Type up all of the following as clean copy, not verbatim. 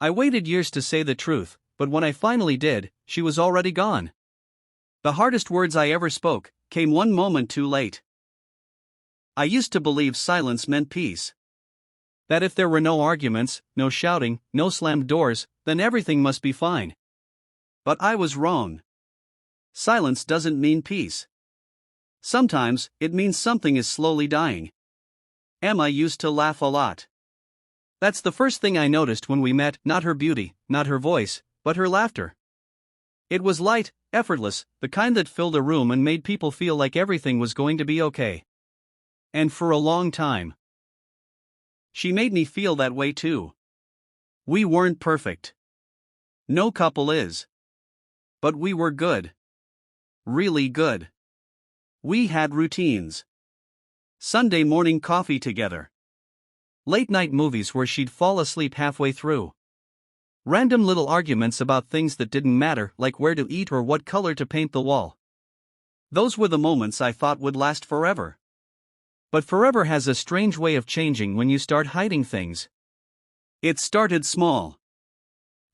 I waited years to say the truth, but when I finally did, she was already gone. The hardest words I ever spoke came one moment too late. I used to believe silence meant peace. That if there were no arguments, no shouting, no slammed doors, then everything must be fine. But I was wrong. Silence doesn't mean peace. Sometimes, it means something is slowly dying. Emma used to laugh a lot. That's the first thing I noticed when we met, not her beauty, not her voice, but her laughter. It was light, effortless, the kind that filled a room and made people feel like everything was going to be okay. And for a long time, she made me feel that way too. We weren't perfect. No couple is. But we were good. Really good. We had routines. Sunday morning coffee together. Late night movies where she'd fall asleep halfway through. Random little arguments about things that didn't matter, like where to eat or what color to paint the wall. Those were the moments I thought would last forever. But forever has a strange way of changing when you start hiding things. It started small.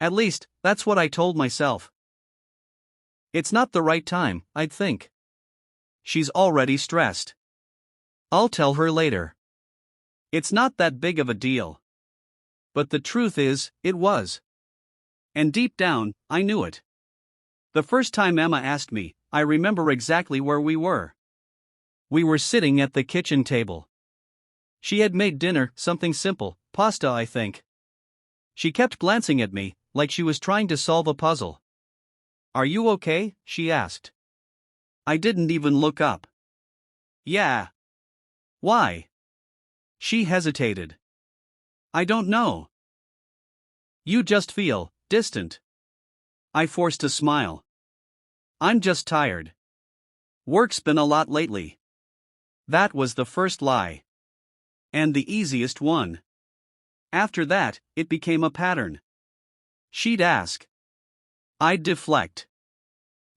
At least, that's what I told myself. It's not the right time, I'd think. She's already stressed. I'll tell her later. It's not that big of a deal. But the truth is, it was. And deep down, I knew it. The first time Emma asked me, I remember exactly where we were. We were sitting at the kitchen table. She had made dinner, something simple, pasta I think. She kept glancing at me, like she was trying to solve a puzzle. "Are you okay?" she asked. I didn't even look up. "Yeah." "Why?" She hesitated. "I don't know." "You just feel distant." I forced a smile. "I'm just tired. Work's been a lot lately." That was the first lie. And the easiest one. After that, it became a pattern. She'd ask. I'd deflect.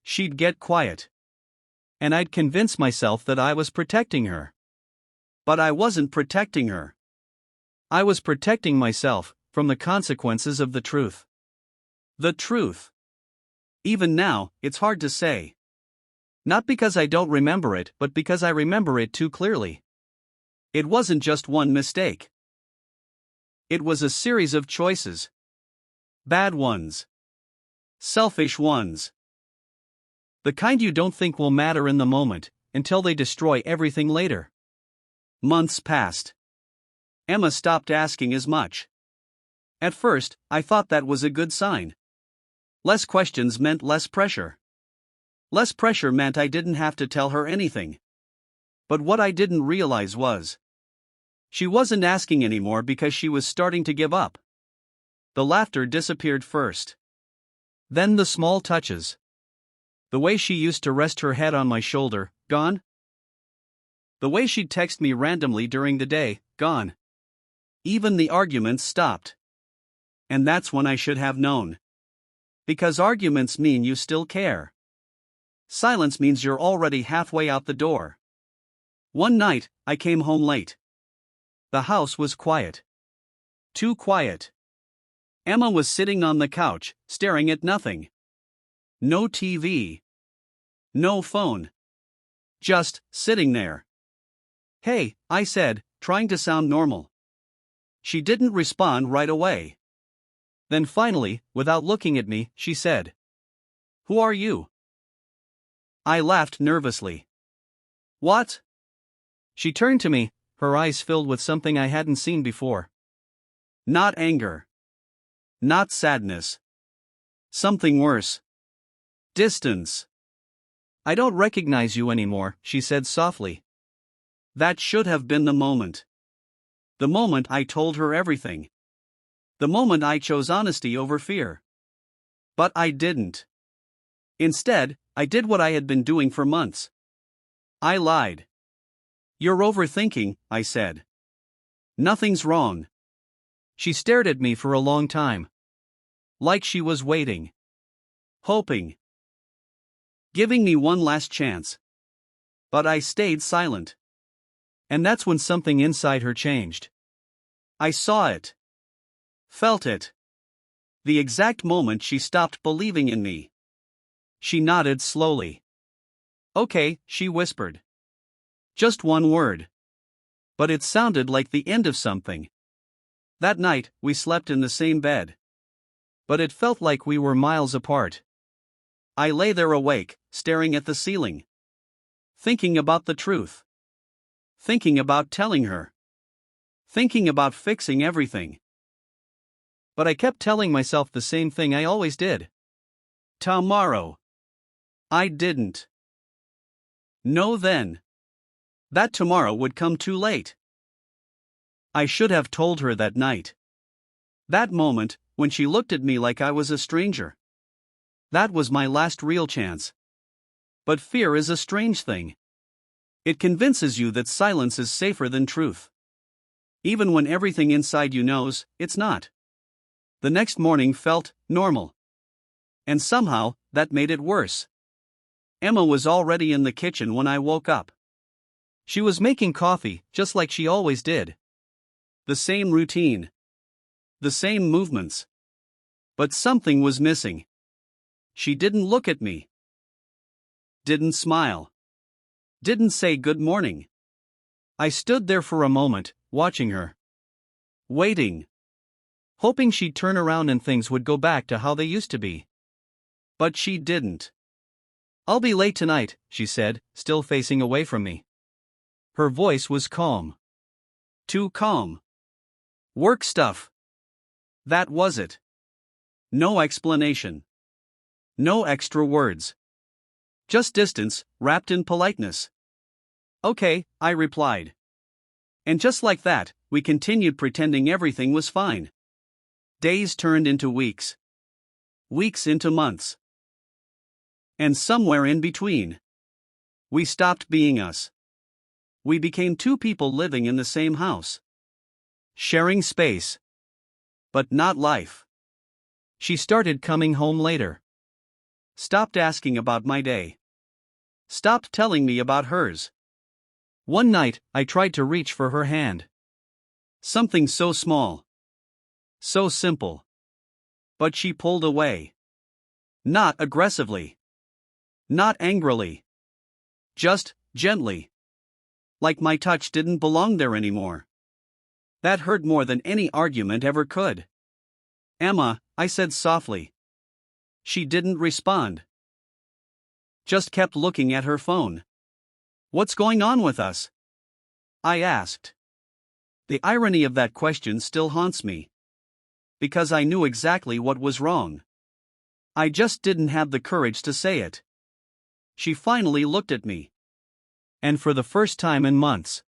She'd get quiet. And I'd convince myself that I was protecting her. But I wasn't protecting her. I was protecting myself from the consequences of the truth. The truth. Even now, it's hard to say. Not because I don't remember it, but because I remember it too clearly. It wasn't just one mistake. It was a series of choices. Bad ones. Selfish ones. The kind you don't think will matter in the moment, until they destroy everything later. Months passed. Emma stopped asking as much. At first, I thought that was a good sign. Less questions meant less pressure. Less pressure meant I didn't have to tell her anything. But what I didn't realize was, she wasn't asking anymore because she was starting to give up. The laughter disappeared first. Then the small touches. The way she used to rest her head on my shoulder, gone. The way she'd text me randomly during the day, gone. Even the arguments stopped. And that's when I should have known. Because arguments mean you still care. Silence means you're already halfway out the door. One night, I came home late. The house was quiet. Too quiet. Emma was sitting on the couch, staring at nothing. No TV. No phone. Just sitting there. "Hey," I said, trying to sound normal. She didn't respond right away. Then finally, without looking at me, she said, "Who are you?" I laughed nervously. "What?" She turned to me, her eyes filled with something I hadn't seen before. Not anger. Not sadness. Something worse. Distance. "I don't recognize you anymore," she said softly. That should have been the moment. The moment I told her everything. The moment I chose honesty over fear. But I didn't. Instead, I did what I had been doing for months. I lied. "You're overthinking," I said. "Nothing's wrong." She stared at me for a long time. Like she was waiting. Hoping. Giving me one last chance. But I stayed silent. And that's when something inside her changed. I saw it. Felt it. The exact moment she stopped believing in me. She nodded slowly. Okay, she whispered. Just one word. But it sounded like the end of something. That night, we slept in the same bed. But it felt like we were miles apart. I lay there awake, staring at the ceiling. Thinking about the truth. Thinking about telling her. Thinking about fixing everything. But I kept telling myself the same thing I always did. Tomorrow. I didn't. No then. That tomorrow would come too late. I should have told her that night. That moment, when she looked at me like I was a stranger. That was my last real chance. But fear is a strange thing. It convinces you that silence is safer than truth. Even when everything inside you knows, it's not. The next morning felt normal. And somehow, that made it worse. Emma was already in the kitchen when I woke up. She was making coffee, just like she always did. The same routine. The same movements. But something was missing. She didn't look at me. Didn't smile. Didn't say good morning. I stood there for a moment, watching her. Waiting. Hoping she'd turn around and things would go back to how they used to be. But she didn't. I'll be late tonight, she said, still facing away from me. Her voice was calm. Too calm. Work stuff. That was it. No explanation. No extra words. Just distance, wrapped in politeness. Okay, I replied. And just like that, we continued pretending everything was fine. Days turned into weeks. Weeks into months. And somewhere in between, we stopped being us. We became two people living in the same house. Sharing space. But not life. She started coming home later. Stopped asking about my day. Stopped telling me about hers. One night, I tried to reach for her hand. Something so small. So simple. But she pulled away. Not aggressively. Not angrily. Just gently. Like my touch didn't belong there anymore. That hurt more than any argument ever could. Emma, I said softly. She didn't respond. Just kept looking at her phone. What's going on with us? I asked. The irony of that question still haunts me. Because I knew exactly what was wrong. I just didn't have the courage to say it. She finally looked at me. And for the first time in months,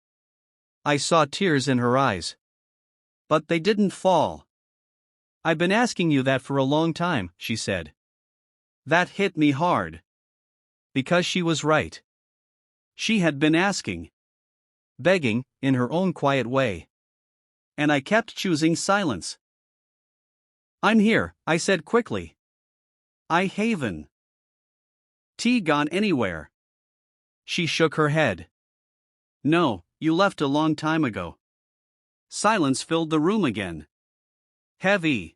I saw tears in her eyes. But they didn't fall. I've been asking you that for a long time, she said. That hit me hard. Because she was right. She had been asking. Begging, in her own quiet way. And I kept choosing silence. I'm here, I said quickly. I haven't gone anywhere. She shook her head. No, you left a long time ago. Silence filled the room again. Heavy.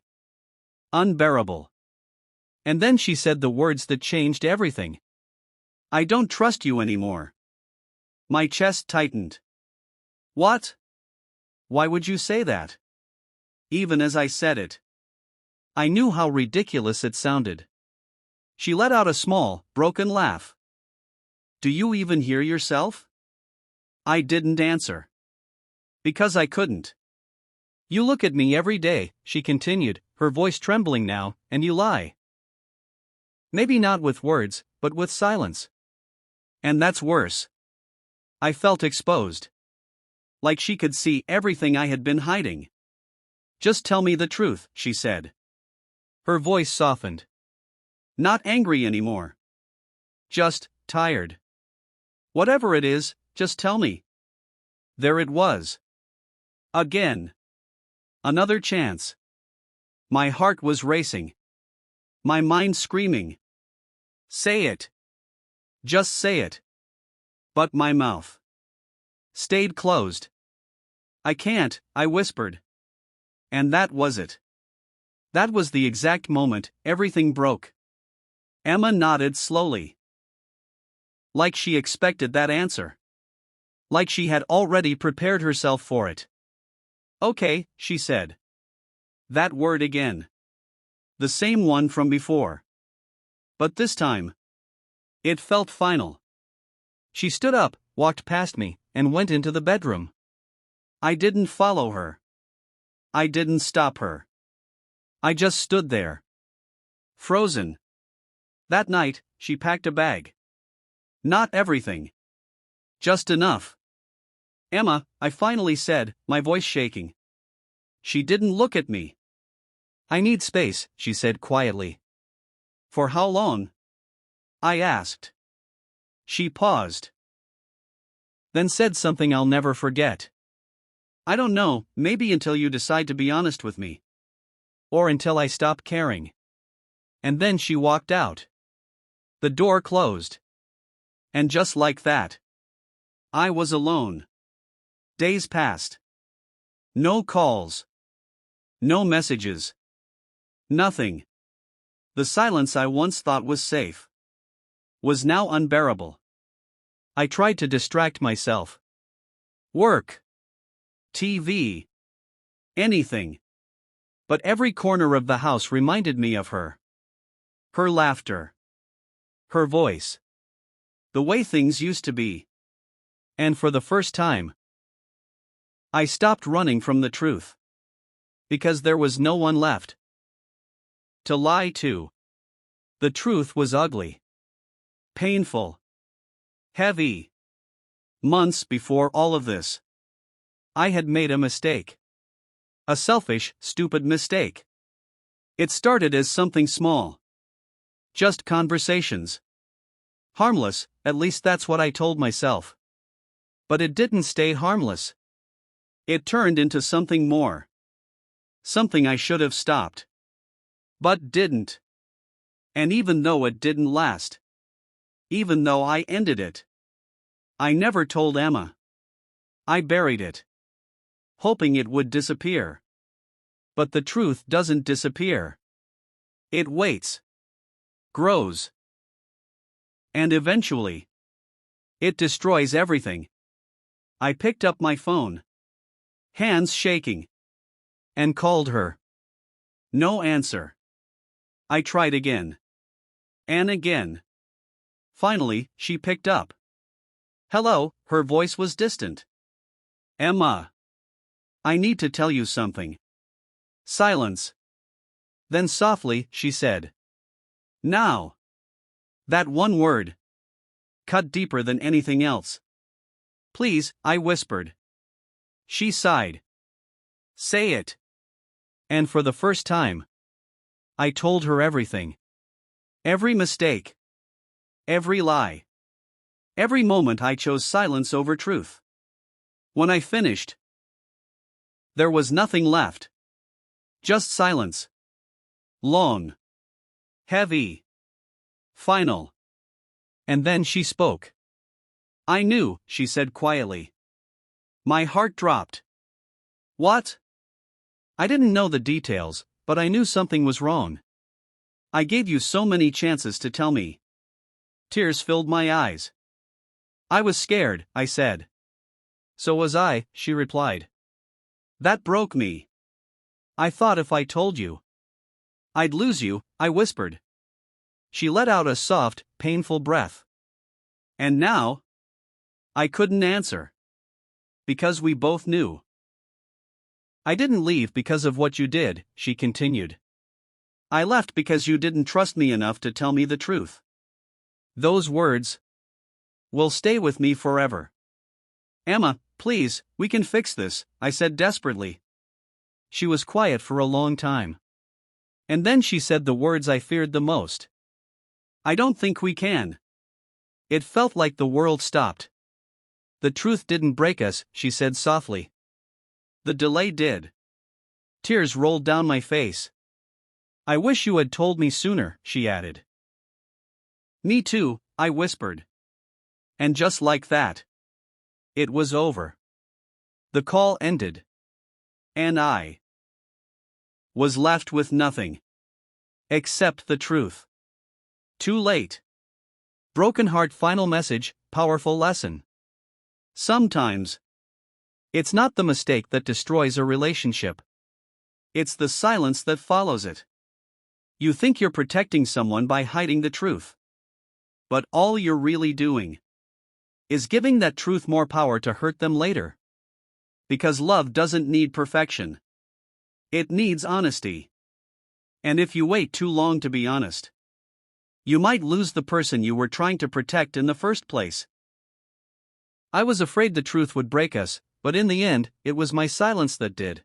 Unbearable. And then she said the words that changed everything. I don't trust you anymore. My chest tightened. What? Why would you say that? Even as I said it, I knew how ridiculous it sounded. She let out a small, broken laugh. Do you even hear yourself? I didn't answer. Because I couldn't. You look at me every day, she continued, her voice trembling now, and you lie. Maybe not with words, but with silence. And that's worse. I felt exposed. Like she could see everything I had been hiding. Just tell me the truth, she said. Her voice softened. Not angry anymore. Just tired. Whatever it is, just tell me. There it was. Again. Another chance. My heart was racing. My mind screaming. Say it. Just say it. But my mouth stayed closed. I can't, I whispered. And that was it. That was the exact moment everything broke. Emma nodded slowly. Like she expected that answer. Like she had already prepared herself for it. Okay, she said. That word again. The same one from before. But this time, it felt final. She stood up, walked past me, and went into the bedroom. I didn't follow her. I didn't stop her. I just stood there. Frozen. That night, she packed a bag. Not everything. Just enough. Emma, I finally said, my voice shaking. She didn't look at me. I need space, she said quietly. For how long? I asked. She paused. Then said something I'll never forget. I don't know, maybe until you decide to be honest with me. Or until I stop caring. And then she walked out. The door closed. And just like that, I was alone. Days passed. No calls. No messages. Nothing. The silence I once thought was safe was now unbearable. I tried to distract myself. Work. TV. Anything. But every corner of the house reminded me of her. Her laughter. Her voice. The way things used to be. And for the first time, I stopped running from the truth. Because there was no one left to lie to. The truth was ugly. Painful. Heavy. Months before all of this, I had made a mistake. A selfish, stupid mistake. It started as something small. Just conversations. Harmless, at least that's what I told myself. But it didn't stay harmless. It turned into something more. Something I should have stopped. But didn't. And even though it didn't last, even though I ended it, I never told Emma. I buried it, hoping it would disappear. But the truth doesn't disappear. It waits, grows, and eventually, it destroys everything. I picked up my phone, hands shaking, and called her. No answer. I tried again. And again. Finally, she picked up. Hello, her voice was distant. Emma. I need to tell you something. Silence. Then softly, she said. Now. That one word. Cut deeper than anything else. Please, I whispered. She sighed. Say it. And for the first time, I told her everything. Every mistake. Every lie. Every moment I chose silence over truth. When I finished, there was nothing left. Just silence. Long. Heavy. Final. And then she spoke. I knew, she said quietly. My heart dropped. What? I didn't know the details, but I knew something was wrong. I gave you so many chances to tell me. Tears filled my eyes. I was scared, I said. So was I, she replied. That broke me. I thought if I told you, I'd lose you, I whispered. She let out a soft, painful breath. And now? I couldn't answer. Because we both knew. I didn't leave because of what you did, she continued. I left because you didn't trust me enough to tell me the truth. Those words will stay with me forever. Emma, please, we can fix this, I said desperately. She was quiet for a long time. And then she said the words I feared the most. I don't think we can. It felt like the world stopped. The truth didn't break us, she said softly. The delay did. Tears rolled down my face. I wish you had told me sooner, she added. Me too, I whispered. And just like that, it was over. The call ended. And I was left with nothing except the truth. Too late. Broken heart final message, powerful lesson. Sometimes, it's not the mistake that destroys a relationship. It's the silence that follows it. You think you're protecting someone by hiding the truth. But all you're really doing is giving that truth more power to hurt them later. Because love doesn't need perfection. It needs honesty. And if you wait too long to be honest, you might lose the person you were trying to protect in the first place. I was afraid the truth would break us, but in the end, it was my silence that did.